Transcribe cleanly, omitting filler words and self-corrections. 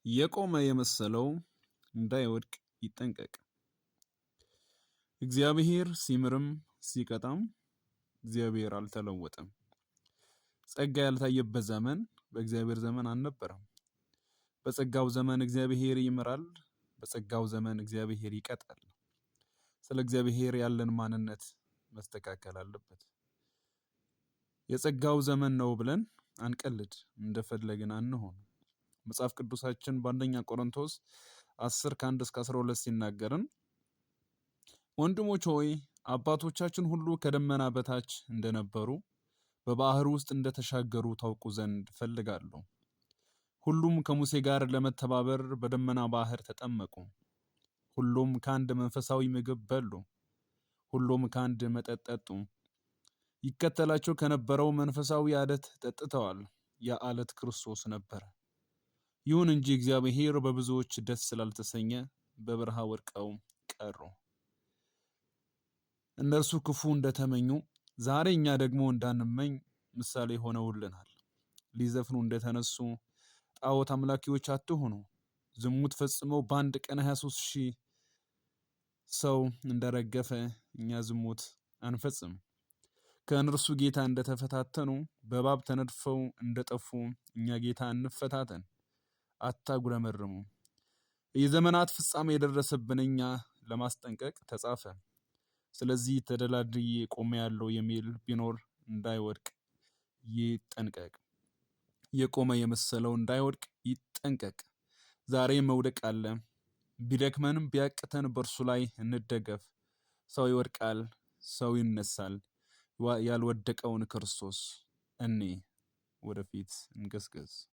የቆመ የመሰለው እንዳይወድቅ ይጠንቀቅ። እግዚአብሔር ሲምርም ሲቀጣም እግዚአብሔር አልተለወጠም። ጸጋ ያልታየበት ዘመን በእግዚአብሔር ዘመን አልነበረም። በጸጋው ዘመን እግዚአብሔር ይምራል፣ በጸጋው ዘመን እግዚአብሔር ይቀጣል። ስለ እግዚአብሔር ያለን ማንነት መስተካከል አለበት። የጸጋው ዘመን ነው ብለን አንቀልድ፣ እንደፈለግን አንሆን። መጽሐፍ ቅዱሳችን በአንደኛ ቆሮንቶስ 10:1-12 ሲናገርን ወንድሞች ሆይ አባቶቻችን ሁሉ ከደመና በታች እንደነበሩ በባህር ውስጥ እንደተሻገሩ ታውቁ ዘንድ ፈልጋለሁ። ሁሉም ከሙሴ ጋር ለመተባበር በደመና ባህር ተጠመቁ። ሁሉም ከአንድ መንፈሳዊ ምግብ በሉ። ሁሉም ከአንድ መጠጥ ጠጡ። ይከተላቸው ከነበረው መንፈሳዊ አለት ጠጥተዋል። ያ አለት ክርስቶስ ነበረ። ይሁን እንጂ እግዚአብሔር በብዙዎች ደስ ስላልተሰኘ በበረሃ ወድቀው ቀሩ። እነርሱ ክፉ እንደተመኙ ዛሬ እኛ ደግሞ እንዳንመኝ ምሳሌ ሆነውልናል። ሊዘፍኑ እንደተነሱ ጣዖት አምላኪዎች አትሁኑ። ዝሙት ፈጽመው በአንድ ቀን 23,000 ሰው እንደረገፈ እኛ ዝሙት አንፈጽም። ከእነርሱ ጌታ እንደተፈታተኑ በእባብ ተነድፈው እንደጠፉ እኛ ጌታ እንፈታተን። አታጉረመርሙ። የዘመናት ፍጻሜ የደረሰብን እኛ ለማስጠንቀቅ ተጻፈ። ስለዚህ ተደላድዬ ቆሜያለሁ የሚል ቢኖር እንዳይወድቅ ይጠንቀቅ። የቆመ የመሰለው እንዳይወድቅ ይጠንቀቅ። ዛሬ መውደቅ አለ። ቢደክመንም ቢያቅተን በእርሱ ላይ እንደገፍ። ሰው ይወድቃል፣ ሰው ይነሳል። ያልወደቀውን ክርስቶስ እኔ ወደፊት እንገስገስ።